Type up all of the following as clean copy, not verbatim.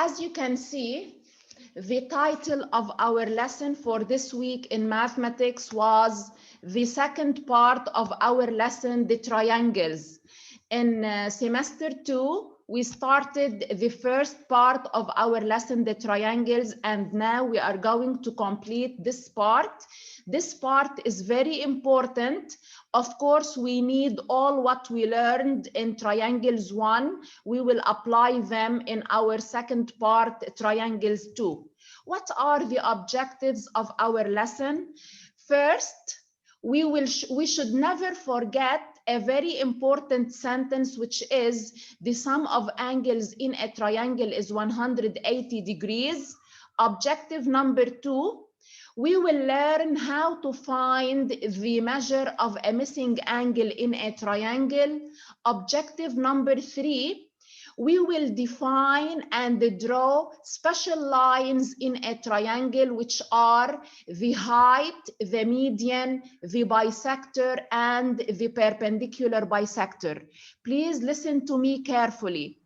as you can see, the title of our lesson for this week in mathematics was the second part of our lesson, the triangles. In semester 2, we started the first part of our lesson, the triangles, and now we are going to complete this part. This part is very important. Of course, we need all what we learned in triangles 1. We will apply them in our second part, triangles 2. What are the objectives of our lesson? First, we should never forget a very important sentence, which is the sum of angles in a triangle is 180 degrees. Objective number 2, we will learn how to find the measure of a missing angle in a triangle. Objective number 3, we will define and draw special lines in a triangle, which are the height, the median, the bisector, and the perpendicular bisector. Please listen to me carefully.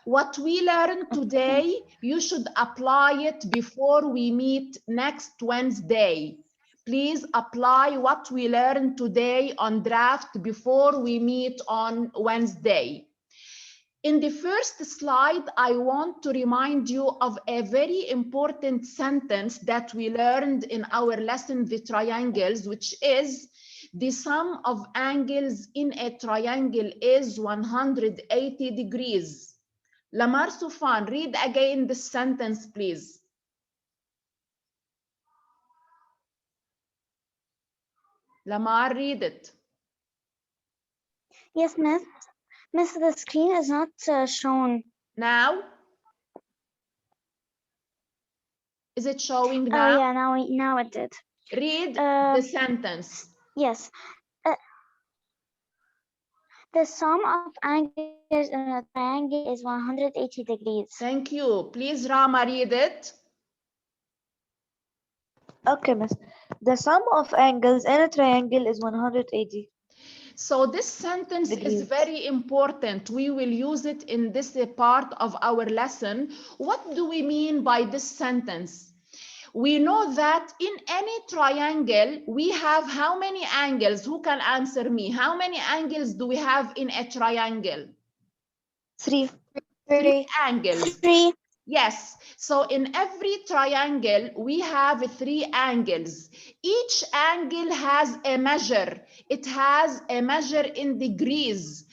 What we learned today, you should apply it before we meet next Wednesday. Please apply what we learned today on draft before we meet on Wednesday. In the first slide, I want to remind you of a very important sentence that we learned in our lesson, the triangles, which is the sum of angles in a triangle is 180 degrees. Lamar Sufan, read again this sentence, please. Lamar, read it. Yes, Miss. Miss, the screen is not shown. Now? Is it showing now? Oh, yeah, now it did. Read the sentence. Yes. The sum of angles in a triangle is 180 degrees. Thank you. Please, Rama, read it. Okay, Miss. The sum of angles in a triangle is 180. So this sentence is very important. We will use it in this part of our lesson. What do we mean by this sentence? We know that in any triangle, we have how many angles? Who can answer me? How many angles do we have in a triangle? 3. 3 angles. 3. Yes, so in every triangle, we have 3 angles. Each angle has a measure. It has a measure in degrees.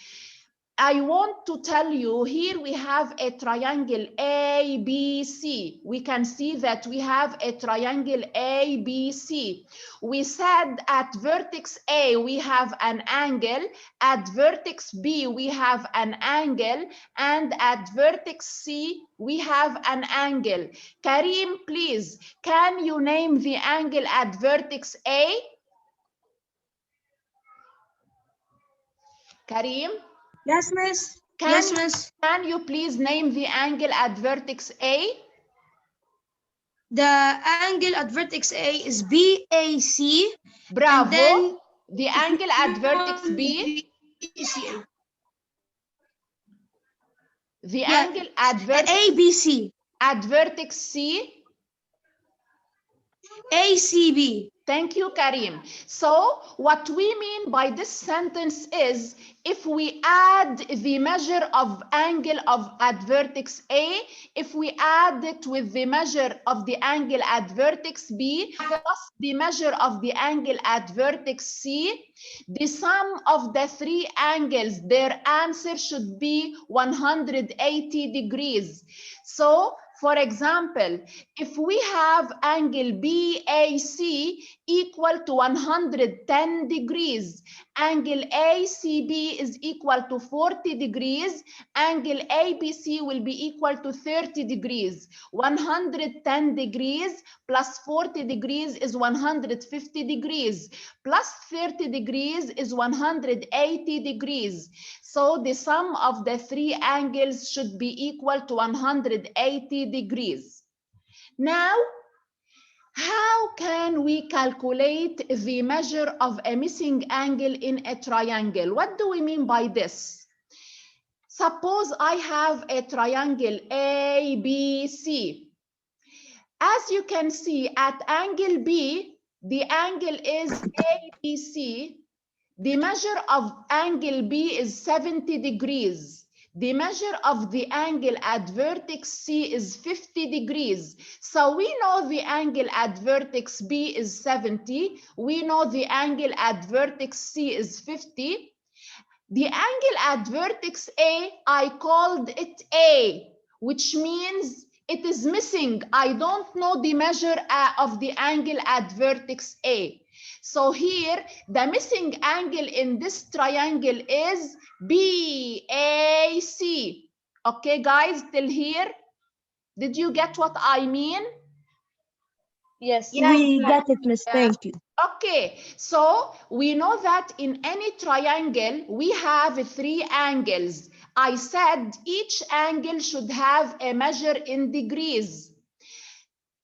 I want to tell you, here we have a triangle ABC. We can see that we have a triangle ABC. We said at vertex A, we have an angle. At vertex B, we have an angle. And at vertex C, we have an angle. Karim, please, can you name the angle at vertex A? Karim? Yes, Miss. Can you please name the angle at vertex A? The angle at vertex A is BAC. Bravo. Then the angle at vertex B? The angle at vertex ABC. At vertex C? ACB. Thank you, Karim. So what we mean by this sentence is, if we add the measure of angle at vertex A, if we add it with the measure of the angle at vertex B, plus the measure of the angle at vertex C, the sum of the 3 angles, their answer should be 180 degrees. So, for example, if we have angle BAC equal to 110 degrees, angle ACB is equal to 40 degrees, angle ABC will be equal to 30 degrees. 110 degrees plus 40 degrees is 150 degrees, plus 30 degrees is 180 degrees. So the sum of the 3 angles should be equal to 180 degrees. Now, how can we calculate the measure of a missing angle in a triangle? What do we mean by this? Suppose I have a triangle ABC. As you can see at angle B, the angle is ABC. The measure of angle B is 70 degrees. The measure of the angle at vertex C is 50 degrees. So we know the angle at vertex B is 70. We know the angle at vertex C is 50. The angle at vertex A, I called it A, which means it is missing. I don't know the measure of the angle at vertex A. So here, the missing angle in this triangle is BAC. Okay, guys, till here? Did you get what I mean? Yes. We got it, Miss. Thank you. Okay, so we know that in any triangle, we have 3 angles. I said each angle should have a measure in degrees.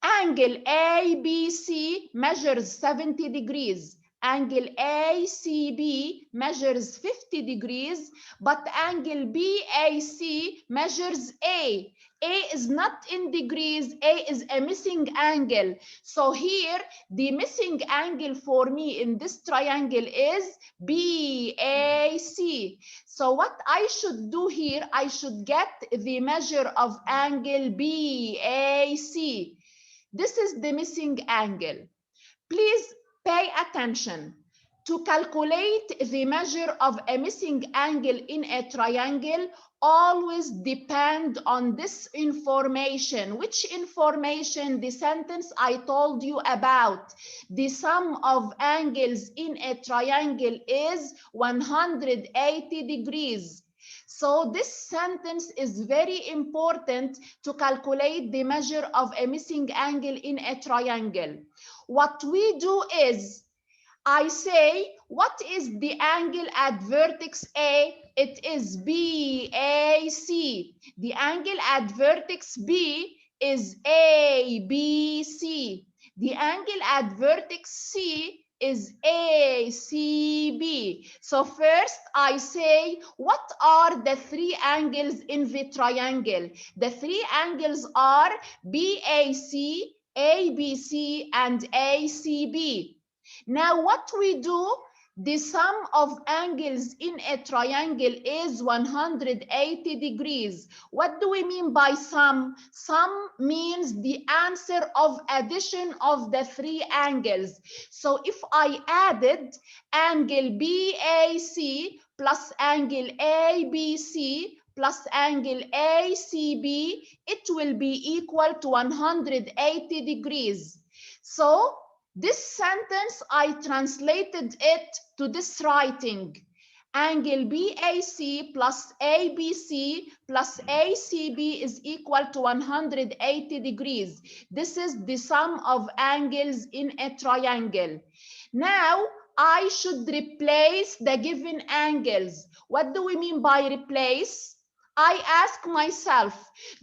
Angle ABC measures 70 degrees. Angle ACB measures 50 degrees, but angle BAC measures A. A is not in degrees, A is a missing angle. So here, the missing angle for me in this triangle is BAC. So what I should do here, I should get the measure of angle BAC. This is the missing angle. Please pay attention. To calculate the measure of a missing angle in a triangle, always depend on this information. Which information? The sentence I told you about. The sum of angles in a triangle is 180 degrees. So this sentence is very important to calculate the measure of a missing angle in a triangle. What we do is, I say, what is the angle at vertex A? It is BAC. The angle at vertex B is ABC. The angle at vertex C is ACB. So first I say, what are the 3 angles in the triangle? The 3 angles are BAC, ABC, and ACB. Now what we do, the sum of angles in a triangle is 180 degrees. What do we mean by sum? Sum means the answer of addition of the 3 angles. So if I added angle BAC plus angle ABC plus angle ACB, it will be equal to 180 degrees. So this sentence, I translated it to this writing. Angle BAC plus ABC plus ACB is equal to 180 degrees. This is the sum of angles in a triangle. Now, I should replace the given angles. What do we mean by replace? I ask myself,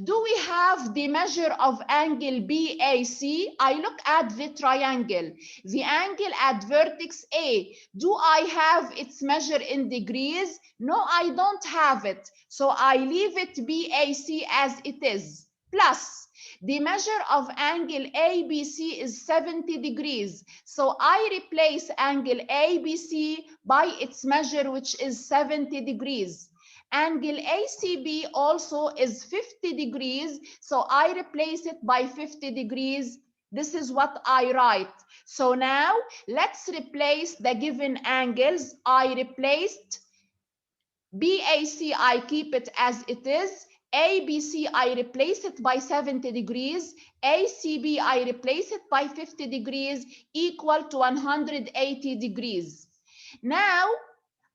do we have the measure of angle BAC? I look at the triangle. The angle at vertex A, do I have its measure in degrees? No, I don't have it. So I leave it BAC as it is. Plus, the measure of angle ABC is 70 degrees. So I replace angle ABC by its measure, which is 70 degrees. Angle ACB also is 50 degrees, so I replace it by 50 degrees. This is what I write. So now let's replace the given angles. I replaced BAC, I keep it as it is. ABC, I replace it by 70 degrees. ACB, I replace it by 50 degrees, equal to 180 degrees. Now,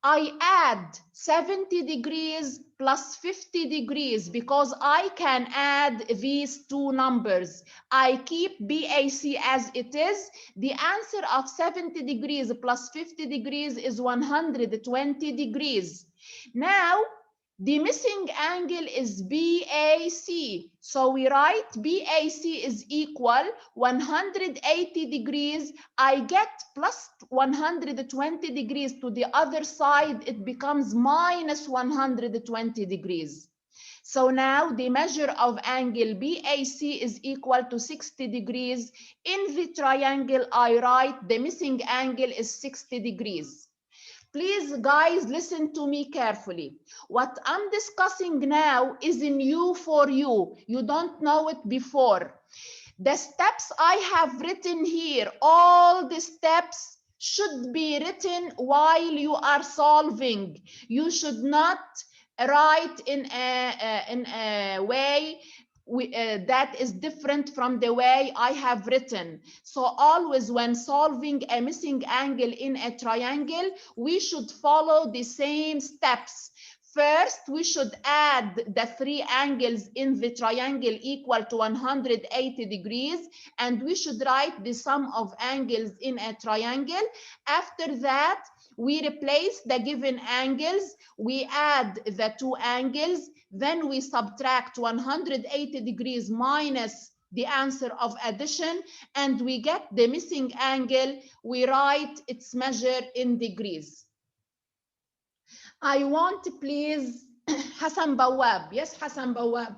I add 70 degrees plus 50 degrees because I can add these 2 numbers. I keep BAC as it is. The answer of 70 degrees plus 50 degrees is 120 degrees. Now, The missing angle is BAC. So we write BAC is equal 180 degrees. I get plus 120 degrees to the other side. It becomes minus 120 degrees. So now the measure of angle BAC is equal to 60 degrees. In the triangle, I write the missing angle is 60 degrees. Please, guys, listen to me carefully. What I'm discussing now is new for you. You don't know it before. The steps I have written here, all the steps should be written while you are solving. You should not write in a way that is different from the way I have written. So always when solving a missing angle in a triangle, we should follow the same steps. First, we should add the three angles in the triangle equal to 180 degrees, and we should write the sum of angles in a triangle. After that, we replace the given angles, we add the two angles, then we subtract 180 degrees minus the answer of addition, and we get the missing angle. We write its measure in degrees. I want, please, Hassan Bawab. Yes, Hassan Bawab.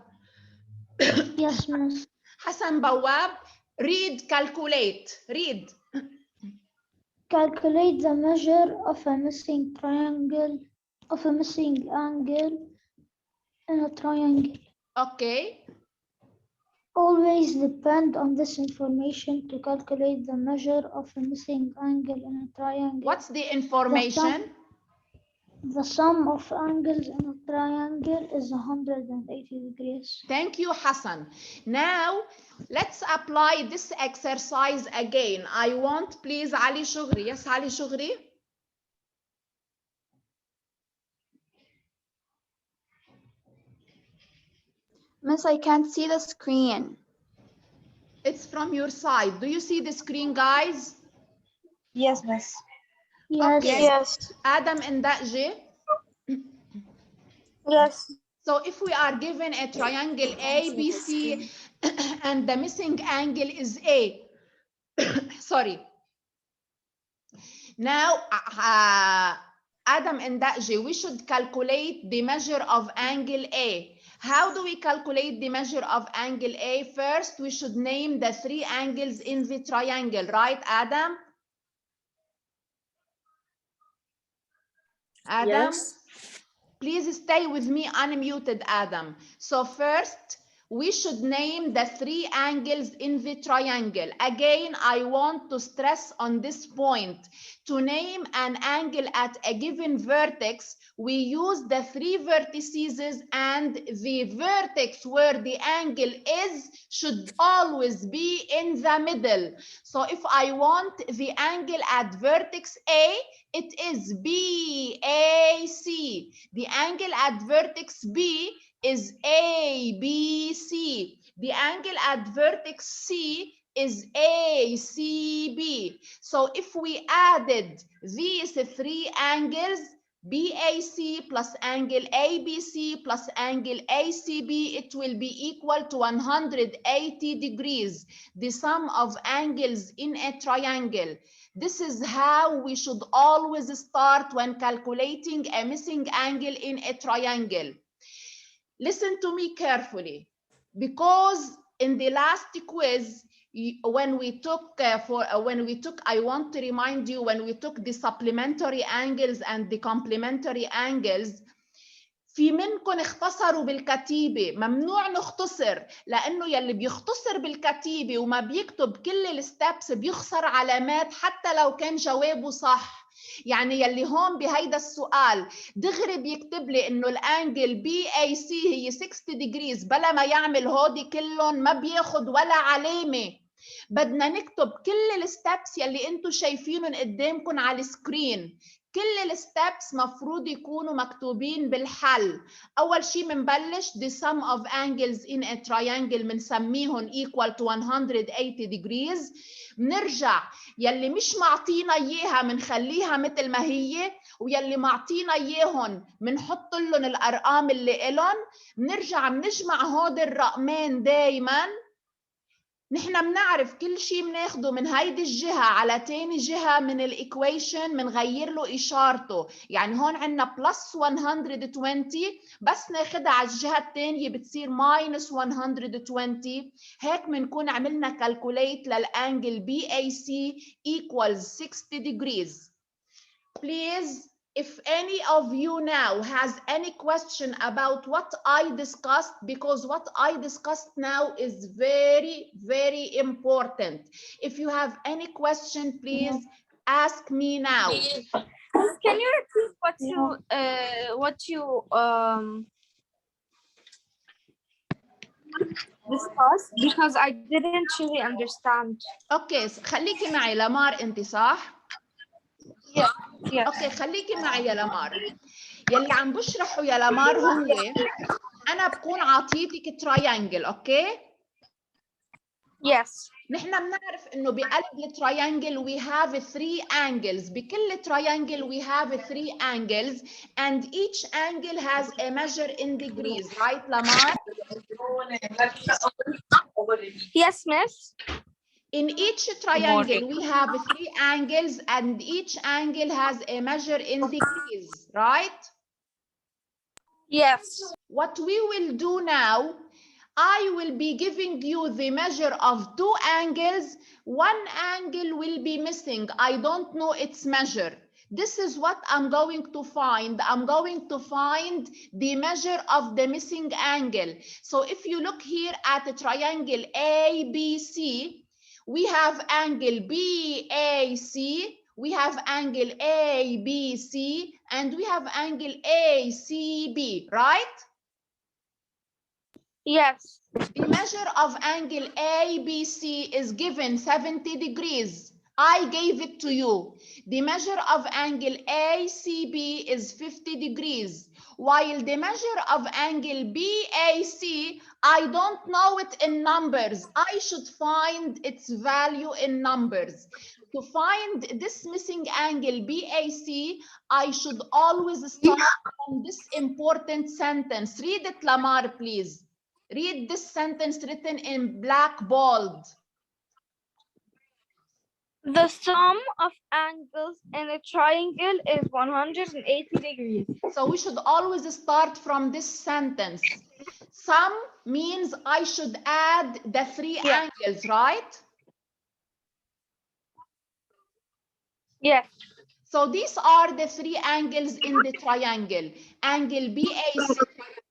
Yes, miss. Hassan Bawab, read, calculate. Read. Calculate the measure of a missing angle in a triangle. Okay. Always depend on this information to calculate the measure of a missing angle in a triangle. What's the information? The sum of angles in a triangle is 180 degrees. Thank you, Hassan. Now, let's apply this exercise again. I want, please, Ali Shugri. Yes, Ali Shugri. Miss, I can't see the screen. It's from your side. Do you see the screen, guys? Yes, miss. Yes. Okay. Yes. Adam and Daji. Yes. So if we are given a triangle ABC and the missing angle is A, sorry. Now, Adam and Daji, we should calculate the measure of angle A. How do we calculate the measure of angle A? First, we should name the three angles in the triangle, right, Adam? Adam? Yes. Please stay with me unmuted, Adam. So first, we should name the three angles in the triangle. Again, I want to stress on this point. To name an angle at a given vertex, we use the three vertices, and the vertex where the angle is should always be in the middle. So if I want the angle at vertex A, it is BAC. The angle at vertex B is ABC. The angle at vertex C is ACB. So if we added these three angles, BAC plus angle ABC plus angle ACB, it will be equal to 180 degrees, the sum of angles in a triangle. This is how we should always start when calculating a missing angle in a triangle. Listen to me carefully, because in the last quiz, when we took, I want to remind you, when we took the supplementary angles and the complementary angles, في منكم اختصروا بالكتيبة. ممنوع نختصر، لأنه يلي بيختصر بالكتيبة وما بيكتب كل الستبس بيخسر علامات حتى لو كان جوابه صح. يعني يلي هون بهيدا السؤال دغري بيكتب لي انه الانجل BAC هي 60 degrees بلا ما يعمل هودي كلهم، ما بياخد ولا علامة. بدنا نكتب كل الستبس يلي انتم شايفينهم قدامكم على السكرين. كل الستبس مفروض يكونوا مكتوبين بالحل. أول شيء منبلش the sum of angles in a triangle منسميهم equal to 180 degrees. منرجع يلي مش معطينا إياها منخليها مثل ما هي، ويلي معطينا اياهم بنحط لهم الارقام اللي إلهم، بنرجع بنجمع هود الرقمين دايما. نحن بنعرف كل شيء بناخده من هيدي الجهة على تاني جهة من الإيكويشن بنغير له إشارته، يعني هون عندنا بلس 120 بس ناخدها على الجهة التانية بتصير ماينس 120. هيك بنكون عملنا كالكوليت للأنجل BAC equals 60 degrees. Please, if any of you now has any question about what I discussed, because what I discussed now is very, very important. If you have any question, please ask me now. Can you repeat what you discussed? Because I didn't really understand. Okay, خليكي معي لمار انت صح؟ Yes. اوكي خليكي معي يا لمار. يلي عم بشرحه يا لمار هو انا بكون عطيتك تراينجل، اوكي؟ Yes. نحن بنعرف انه بقلب التراينجل we have 3 angles. بكل تراينجل we have 3 angles and each angle has a measure in degrees, right لمار؟ Yes, miss. In each triangle we have 3 angles and each angle has a measure in degrees, right? Yes. What we will do now, I will be giving you the measure of 2 angles. One angle will be missing. I don't know its measure. This is what I'm going to find. I'm going to find the measure of the missing angle. So if you look here at the triangle ABC, we have angle BAC, we have angle ABC, and we have angle ACB, right? Yes. The measure of angle ABC is given 70 degrees. I gave it to you. The measure of angle ACB is 50 degrees, while the measure of angle BAC, I don't know it in numbers. I should find its value in numbers. To find this missing angle BAC, I should always start from this important sentence. Read it, Lamar, please. Read this sentence written in black bold. The sum of angles in a triangle is 180 degrees. So we should always start from this sentence. Sum means I should add the 3 angles, right? Yes. So these are the 3 angles in the triangle. Angle BAC,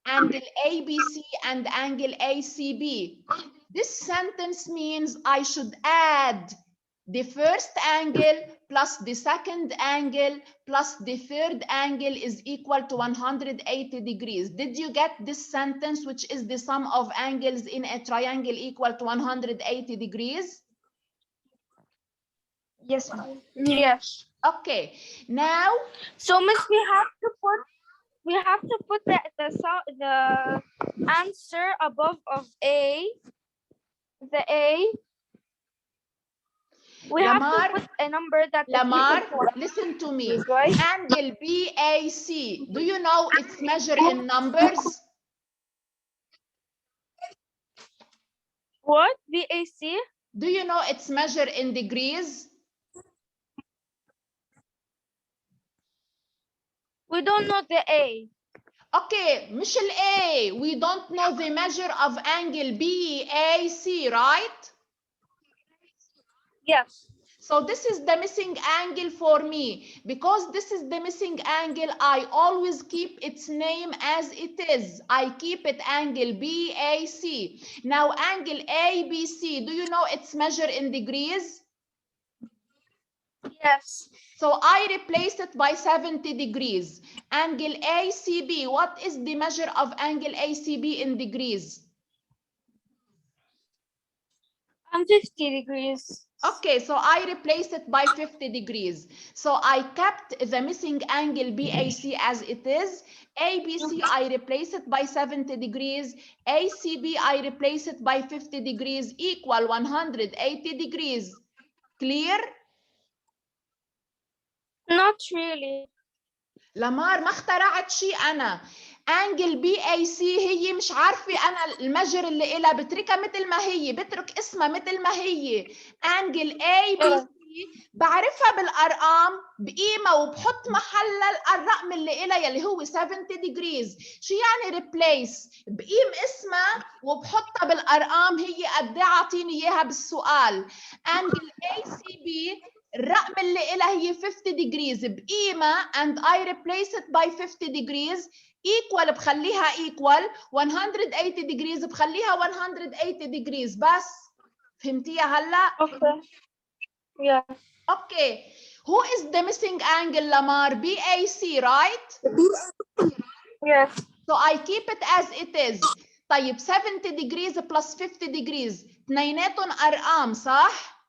angle ABC, and angle ACB. This sentence means I should add the first angle plus the second angle plus the third angle is equal to 180 degrees. Did you get this sentence, which is the sum of angles in a triangle equal to 180 degrees? Yes. Yes. Okay, now So, miss, we have to put the answer above of A. The A. We have Lamar, to put a number that is Lamar, equal to listen to me. right? Angle BAC, do you know its measure in numbers? What? BAC? Do you know its measure in degrees? We don't know the A. Okay, مش ال A. We don't know the measure of angle BAC, right? Yes. So this is the missing angle for me. Because this is the missing angle, I always keep its name as it is. I keep it angle BAC. Now angle ABC, do you know its measure in degrees? Yes. So I replace it by 70 degrees. Angle ACB, what is the measure of angle ACB in degrees? 50 degrees. Okay, so I replaced it by 50 degrees. So I kept the missing angle BAC as it is. ABC, I replace it by 70 degrees. ACB, I replace it by 50 degrees equal 180 degrees. Clear? Not really. لمار ما اخترعت شيء أنا. انجل بي اي سي هي مش عارفة أنا المجر اللي إلها، بتركها مثل ما هي، بترك اسمها مثل ما هي. انجل اي بي سي بعرفها بالأرقام بقيمة وبحط محلها الرقم اللي إلها يلي هو 70 degrees. شو يعني replace؟ بقيم اسمها وبحطها بالأرقام هي قد ايه عطيني إياها بالسؤال. انجل اي سي بي الرقم اللي إلها هي 50 degrees بقيمة and I replace it by 50 degrees equal بخليها equal 180 degrees بخليها 180 degrees. بس فهمتيها هلا؟ Okay. Yeah. Okay. Who is the missing angle Lamar? BAC, right? Yes. So I keep it as it is. طيب 70 degrees plus 50 degrees اثنيناتهم أرقام صح؟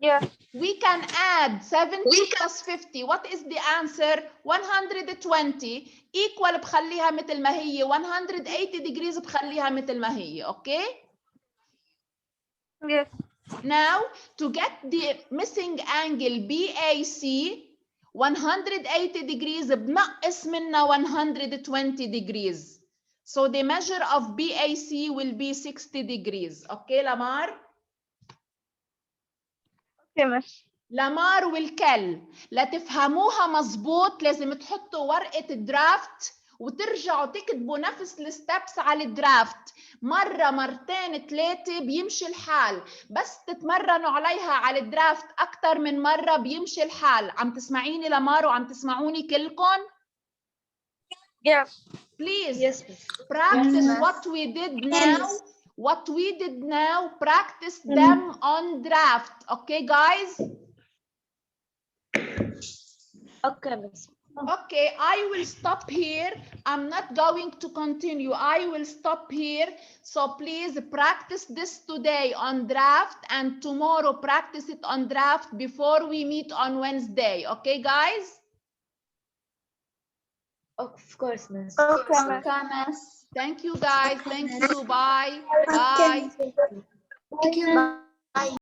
Yes. We can add 70 plus 50. What is the answer? 120 equal بخليها مثل ما هي 180 degrees بخليها مثل ما هي. Okay? Yes. Now to get the missing angle BAC 180 degrees بنقص منها 120 degrees. So the measure of BAC will be 60 degrees. Okay, Lamar? Okay, miss. لمار والكل لتفهموها مظبوط لازم تحطوا ورقة درافت وترجعوا تكتبوا نفس الستبس على الدرافت مرة مرتين ثلاثة بيمشي الحال. بس تتمرنوا عليها على الدرافت أكتر من مرة بيمشي الحال. عم تسمعيني لمار وعم تسمعوني كلكم؟ Yes. Please Yes, miss. practice Yes. what we did now. What we did now, practice them on draft. Okay, guys? Okay, miss. Okay, I will stop here. I'm not going to continue. I will stop here. So please practice this today on draft and tomorrow practice it on draft before we meet on Wednesday. Okay, guys? Of course, miss. Okay, miss. Okay, miss. Thank you, guys. Thank you. Bye. Bye. Thank you.